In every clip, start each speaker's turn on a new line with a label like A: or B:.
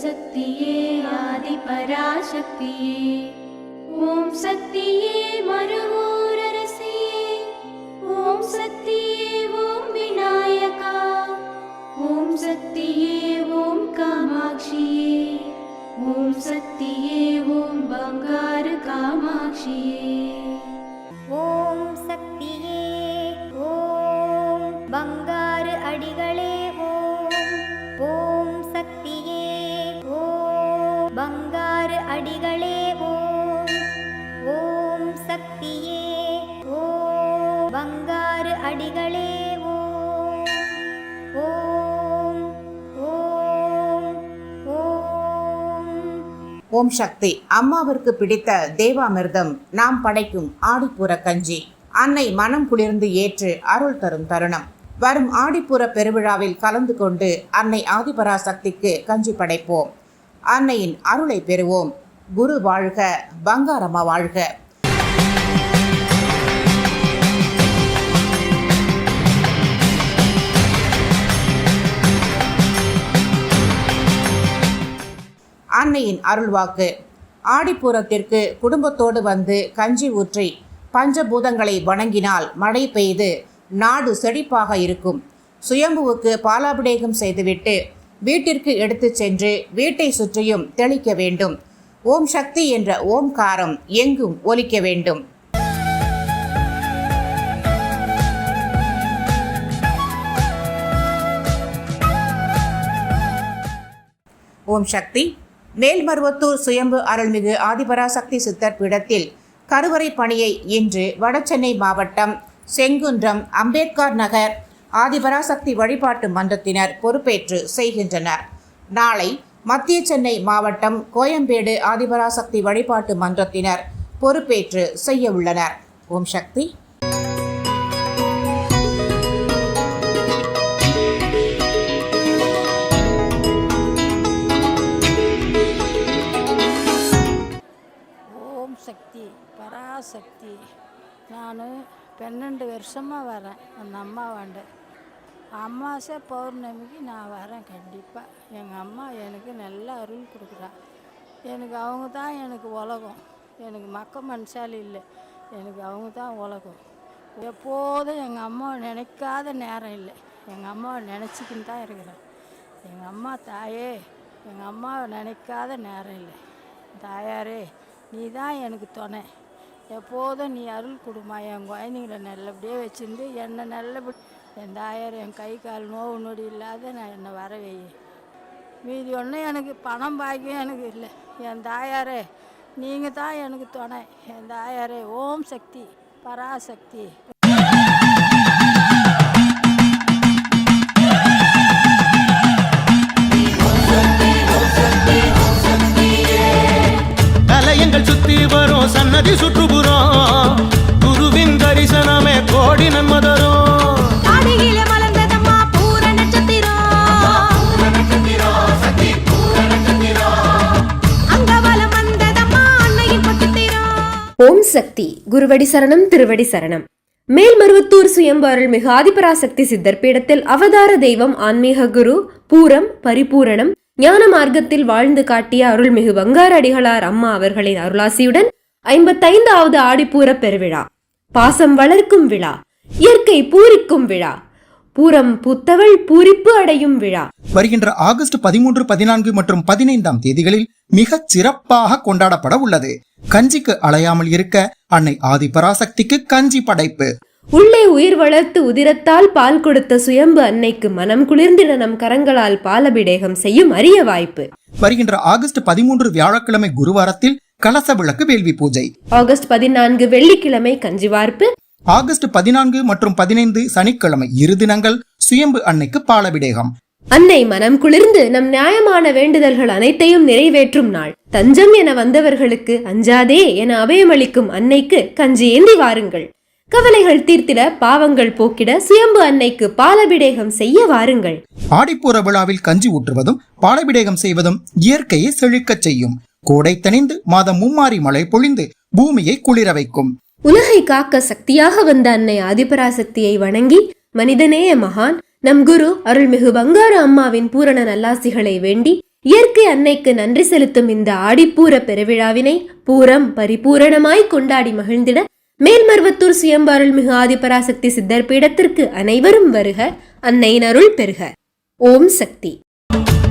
A: சக்தியே ஆதி பராசக்தியே, ஓம் சக்தியே மறுவூரரசியே, ஓம் சக்தியே ஓம் விநாயகா, ஓம் சக்தியே ஓம் காமாட்சியே, ஓம் சக்தியே ஓம் பங்காரு காமாட்சியே.
B: ஓம் சக்தியே ஓம் பங்காரு அடிகளே ஓம், ஓம் சக்தியே ஓம் பங்காரு அடிகளே ஓம், ஓம் சக்தியே ஓம் பங்காரு அடிகளே ஓம், ஓம் ஓம் ஓம்.
C: ஓம் சக்தி. அம்மாவிற்கு பிடித்த தேவாமிர்தம் நாம் படைக்கும் ஆடிப்பூர கஞ்சி அன்னை மனம் குளிர்ந்து ஏற்று அருள் தரும் தருணம். வரும் ஆடிப்பூர பெருவிழாவில் கலந்து கொண்டு அன்னை ஆதிபராசக்திக்கு கஞ்சி படைப்போம். அன்னையின் அருளை பெறுவோம். குரு வாழ்க, பங்காரம்மா வாழ்க. அன்னையின் அருள்வாக்கு. ஆடிப்பூரத்திற்கு குடும்பத்தோடு வந்து கஞ்சி ஊற்றி பஞ்சபூதங்களை வணங்கினால் மழை பெய்து நாடு செழிப்பாக இருக்கும். சுயம்புவுக்கு பாலாபிஷேகம் செய்துவிட்டு வீட்டிற்கு எடுத்து சென்று வீட்டை சுற்றியும் தெளிக்க வேண்டும். ஓம் சக்தி என்ற ஓம்காரம் எங்கும் ஒலிக்க வேண்டும். ஓம் சக்தி. மேல்மருவத்தூர் சுயம்பு அருள்மிகு ஆதிபராசக்தி சித்தர் பீடத்தில் கருவறை பணியை இன்று வடசென்னை மாவட்டம் செங்குன்றம் அம்பேத்கர் நகர் ஆதிபராசக்தி வழிபாட்டு மன்றத்தினர் பொறுப்பேற்று செய்கின்றனர். நாளை மத்திய சென்னை மாவட்டம் கோயம்பேடு ஆதிபராசக்தி வழிபாட்டு மன்றத்தினர் பொறுப்பேற்று செய்ய உள்ளனர். ஓம் சக்தி.
D: சக்தி பராசக்தி. நான் 12 வருஷமாக வரேன் அந்த அம்மாவாண்ட. அமாவாசை பௌர்ணமிக்கு நான் வரேன் கண்டிப்பாக. எங்கள் அம்மா எனக்கு நல்ல அருள் கொடுக்குறா. எனக்கு அவங்க தான் எனக்கு உலகம். எனக்கு மக்க மனுஷாலி இல்லை, எனக்கு அவங்க தான் உலகம். எப்போதும் எங்கள் அம்மாவை நினைக்காத நேரம் இல்லை. எங்கள் அம்மாவை நினச்சிக்கின்னு தான் இருக்கிறேன். எங்கள் அம்மா தாயே, எங்கள் அம்மாவை நினைக்காத நேரம் இல்லை. தாயாரே, நீ தான் எனக்கு துணை. எப்போதும் நீ அருள் கொடுமா. என் குழந்தைங்களை நல்லபடியே வச்சுருந்து என்னை நல்லபடி என் தாயார் என் கை கால் நோவு நொடி இல்லாத நான் என்னை வரவே. மீதி ஒன்றும் எனக்கு பணம் பாக்கியம் எனக்கு இல்லை. என் தாயாரே, நீங்கள் தான் எனக்கு துணை. என் தாயாரே, ஓம் சக்தி பராசக்தி.
E: எங்கள் சுத்தி வரும் சன்னதி சுற்றுப்புறம் குருவின் தரிசனமே கோடி நன்மதரும்.
F: ஓம் சக்தி. குருவடி சரணம், திருவடி சரணம். மேல்மருவத்தூர் சுயம்பு அருள்மிகு ஆதிபராசக்தி சித்தர் பீடத்தில் அவதார தெய்வம் ஆன்மீக குரு பூரம் பரிபூரணம் ஞான மார்க்கத்தில் வாழ்ந்து காட்டிய அருள்மிகு பங்காரு அடிகளார் அம்மா அவர்களின் அருளாசியுடன் 55வது ஆடிப்பூர பெருவிழா, பாசம் வளர்க்கும் விழா, இயற்கை பூரிக்கும் விழா, பூரம் பூத்தவள் பூரிப்பு அடையும் விழா
G: வருகின்ற ஆகஸ்ட் 13, 14 மற்றும் 15ஆம் தேதிகளில் மிக சிறப்பாக கொண்டாடப்பட உள்ளது. கஞ்சிக்கு அலையாமல் இருக்க அன்னை ஆதிபராசக்திக்கு கஞ்சி படைப்பு.
F: உள்ளே உயிர் வளர்த்து உதிரத்தால் பால் கொடுத்த சுயம்பு அன்னைக்கு மனம் குளிர்ந்திட நம் கரங்களால் பாலபிடேகம் செய்யும் அரிய வாய்ப்பு.
G: வருகின்ற ஆகஸ்ட் 13 வியாழக்கிழமை குருவாரத்தில் கலச விளக்கு வேள்வி பூஜை.
F: ஆகஸ்ட் 14 வெள்ளிக்கிழமை கஞ்சி வார்ப்பு.
G: ஆகஸ்ட் 14 மற்றும் 15 சனிக்கிழமை இரு தினங்கள் சுயம்பு அன்னைக்கு பாலபிடேகம்.
F: அன்னை மனம் குளிர்ந்து நம் நியாயமான வேண்டுதல்கள் அனைத்தையும் நிறைவேற்றும் நாள். தஞ்சம் என வந்தவர்களுக்கு அஞ்சாதே என அபயமளிக்கும் அன்னைக்கு கஞ்சி ஏந்தி வாருங்கள். கவலைகள் தீர்த்திட, பாவங்கள் போக்கிட சுயம்பு அன்னைக்கு பாலபிடேகம் செய்ய வாருங்கள்.
G: ஆடிப்பூர விழாவில் கஞ்சி ஊற்றுவதும் பாலபிடேகம் செய்வதும் இயற்கையை செழிக்கச் செய்யும். கோடை தணிந்து மாதம் மும்மாரி மழை பொழிந்து பூமியை குளிர வைக்கும்.
F: உலகை காக்க சக்தியாக வந்த அன்னை ஆதிபராசக்தியை வணங்கி மனிதநேய மகான் நம் குரு அருள்மிகு பங்காரு அம்மாவின் பூரண நல்லாசிகளை வேண்டி இயற்கை அன்னைக்கு நன்றி செலுத்தும் இந்த ஆடிப்பூர பெருவிழாவினை பூரம் பரிபூரணமாய் கொண்டாடி மகிழ்ந்திட மேல்மருவத்தூர் சுயம்பு அருள்மிகு ஆதிபராசக்தி சித்தர் பீடத்திற்கு அனைவரும் வருக, அன்னையின் அருள் பெறுக. ஓம் சக்தி.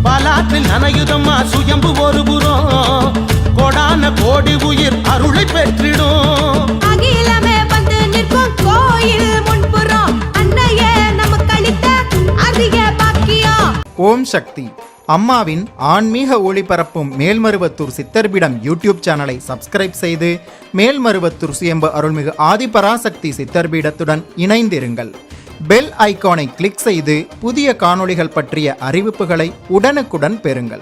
E: பலாற்றில் நனையுதம்மா சுயம்பு ஒரு புறம், கோடான கோடி உயிர் அருளை பெற்றிடும்.
A: அகிலமே வந்து நிற்கும் கோயில் முன்புறம், அன்னையே நமக்கு அளித்த அதிக பாக்கியம்.
G: ஓம் சக்தி. அம்மாவின் ஆன்மீக ஒளிபரப்பும் மேல்மருவத்தூர் சித்தர்பீடம் யூடியூப் சேனலை சப்ஸ்கிரைப் செய்து மேல்மருவத்தூர் சுயம்பு அருள்மிகு ஆதிபராசக்தி சித்தர்பீடத்துடன் இணைந்திருங்கள். பெல் ஐகானை கிளிக் செய்து புதிய காணொளிகள் பற்றிய அறிவிப்புகளை உடனுக்குடன் பெறுங்கள்.